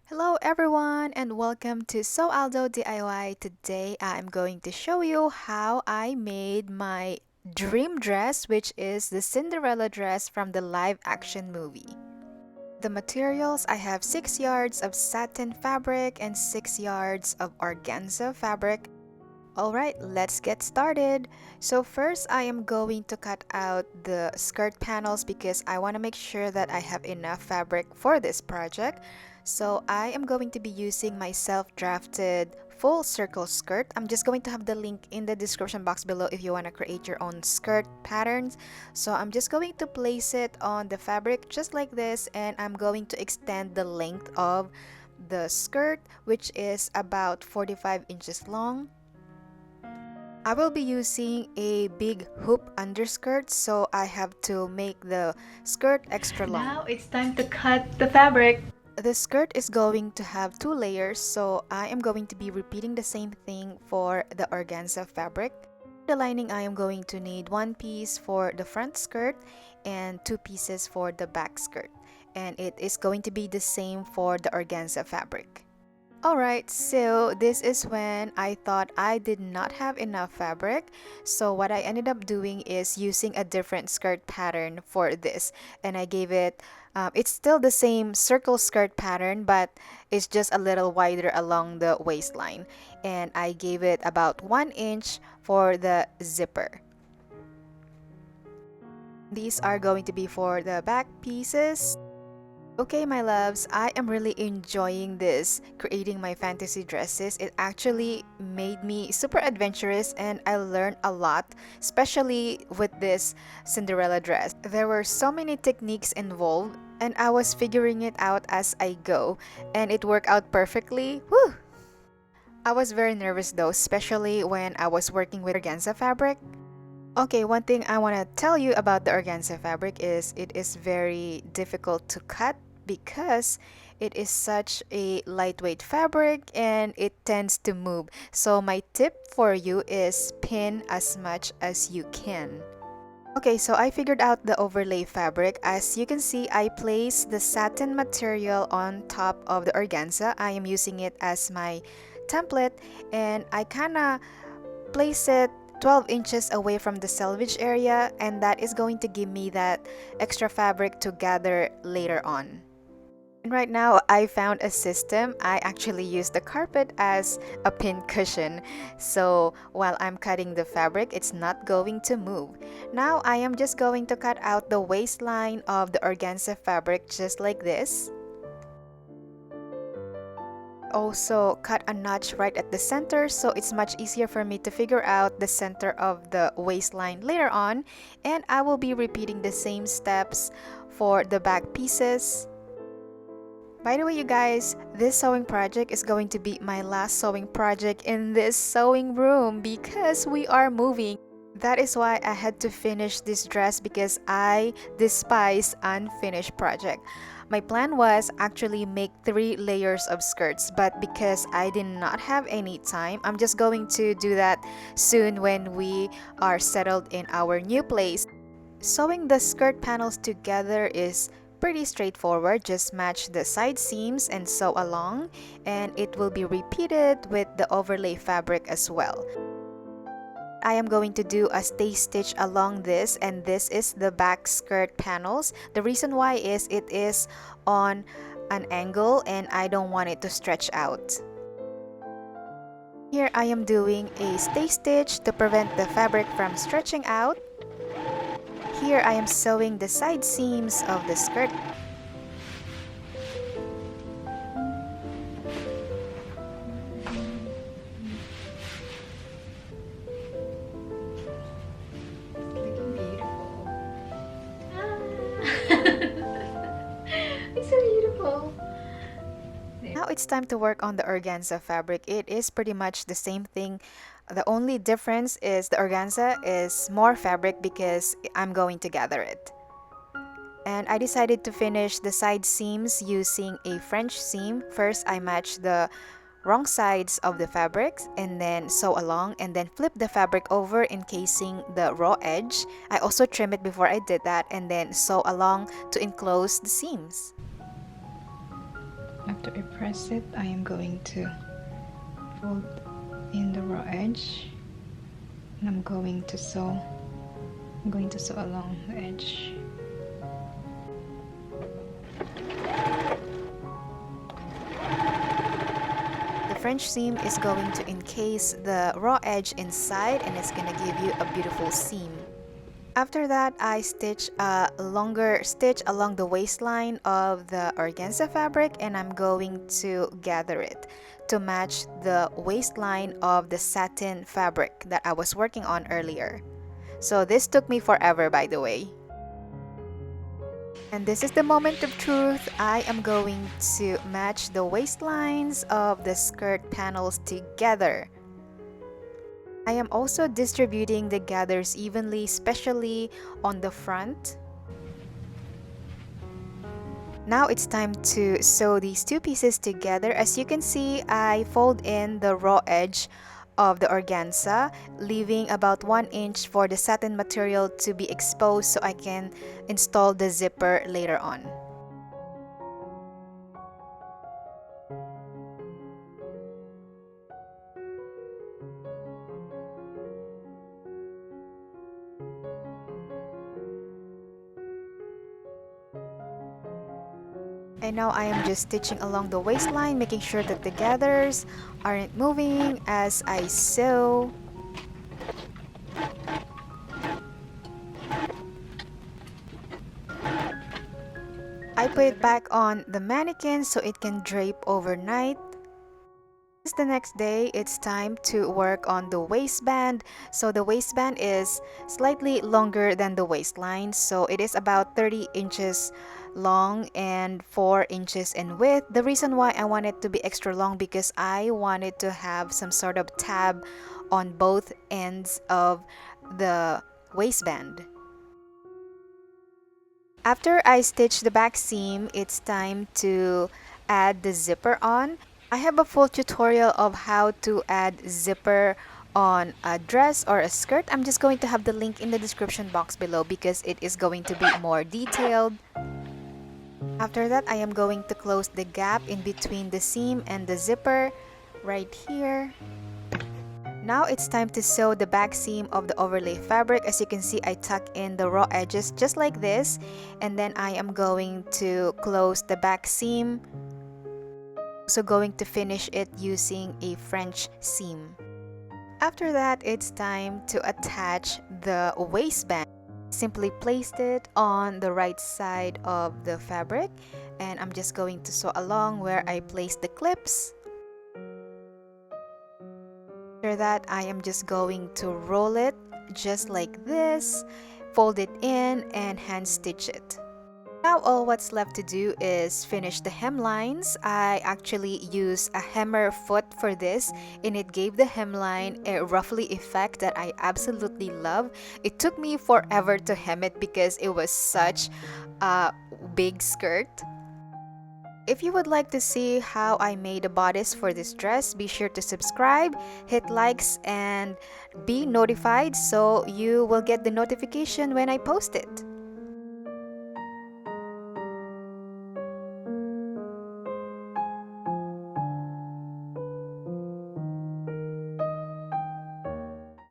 Hello everyone and welcome to Aldo DIY. Today I'm going to show you how I made my dream dress, which is the Cinderella dress from the live action movie. The materials, I have 6 yards of satin fabric and 6 yards of organza fabric. Alright, let's get started. So first I am going to cut out the skirt panels because I want to make sure that I have enough fabric for this project. So I am going to be using my self-drafted full circle skirt. I'm just going to have the link in the description box below if you want to create your own skirt patterns. So I'm just going to place it on the fabric just like this, and I'm going to extend the length of the skirt, which is about 45 inches long. I will be using a big hoop underskirt, so I have to make the skirt extra long. Now it's time to cut the fabric. The skirt is going to have 2 layers, so I am going to be repeating the same thing for the organza fabric. The lining, I am going to need 1 piece for the front skirt and 2 pieces for the back skirt. And it is going to be the same for the organza fabric. Alright, so this is when I thought I did not have enough fabric. So what I ended up doing is using a different skirt pattern for this. And I gave it, it's still the same circle skirt pattern, but it's just a little wider along the waistline. And I gave it about 1 inch for the zipper. These are going to be for the back pieces. Okay, my loves, I am really enjoying this, creating my fantasy dresses. It actually made me super adventurous and I learned a lot, especially with this Cinderella dress. There were so many techniques involved and I was figuring it out as I go, and it worked out perfectly. Woo! I was very nervous though, especially when I was working with organza fabric. Okay, one thing I want to tell you about the organza fabric is it is very difficult to cut because it is such a lightweight fabric and it tends to move. So my tip for you is pin as much as you can. Okay, so I figured out the overlay fabric. As you can see, I placed the satin material on top of the organza. I am using it as my template and I kind of place it 12 inches away from the selvage area, and that is going to give me that extra fabric to gather later on. And right now I found a system. I actually use the carpet as a pin cushion. So while I'm cutting the fabric, it's not going to move. Now I am just going to cut out the waistline of the organza fabric just like this. Also cut a notch right at the center, so it's much easier for me to figure out the center of the waistline later on, and I will be repeating the same steps for the back pieces. By the way, you guys, this sewing project is going to be my last sewing project in this sewing room because we are moving. That is why I had to finish this dress because I despise unfinished project. My plan was actually make 3 layers of skirts, but because I did not have any time, I'm just going to do that soon when we are settled in our new place. Sewing the skirt panels together is pretty straightforward. Just match the side seams and sew along, and it will be repeated with the overlay fabric as well. I am going to do a stay stitch along this, and this is the back skirt panels. The reason why is it is on an angle and I don't want it to stretch out. Here I am doing a stay stitch to prevent the fabric from stretching out. Here I am sewing the side seams of the skirt. It's so beautiful. Now it's time to work on the organza fabric. It is pretty much the same thing. The only difference is the organza is more fabric because I'm going to gather it. And I decided to finish the side seams using a French seam. First, I matched the wrong sides of the fabrics and then sew along and then flip the fabric over encasing the raw edge. I also trim it before I did that and then sew along to enclose the seams. After I press it, I am going to fold in the raw edge, and I'm going to sew along the edge. The French seam is going to encase the raw edge inside, and it's gonna give you a beautiful seam. After that, I stitch a longer stitch along the waistline of the organza fabric, and I'm going to gather it to match the waistline of the satin fabric that I was working on earlier. So this took me forever, by the way. And this is the moment of truth. I am going to match the waistlines of the skirt panels together. I am also distributing the gathers evenly, especially on the front. Now it's time to sew these two pieces together. As you can see, I fold in the raw edge of the organza, leaving about 1 inch for the satin material to be exposed so I can install the zipper later on. And now I am just stitching along the waistline, making sure that the gathers aren't moving as I sew. I put it back on the mannequin so it can drape overnight. The next day, it's time to work on the waistband. So the waistband is slightly longer than the waistline, so it is about 30 inches long and 4 inches in width. The reason why I want it to be extra long because I wanted to have some sort of tab on both ends of the waistband. After I stitch the back seam, it's time to add the zipper on. I have a full tutorial of how to add zipper on a dress or a skirt. I'm just going to have the link in the description box below because it is going to be more detailed. After that, I am going to close the gap in between the seam and the zipper right here. Now it's time to sew the back seam of the overlay fabric. As you can see, I tuck in the raw edges just like this, and then I am going to close the back seam. Also going to finish it using a French seam. After that, it's time to attach the waistband. Simply placed it on the right side of the fabric, and I'm just going to sew along where I placed the clips. After that, I am just going to roll it just like this, fold it in, and hand stitch it. Now all what's left to do is finish the hemlines. I actually used a hammer foot for this, and it gave the hemline a ruffly effect that I absolutely love. It took me forever to hem it because it was such a big skirt. If you would like to see how I made a bodice for this dress, be sure to subscribe, hit likes, and be notified so you will get the notification when I post it.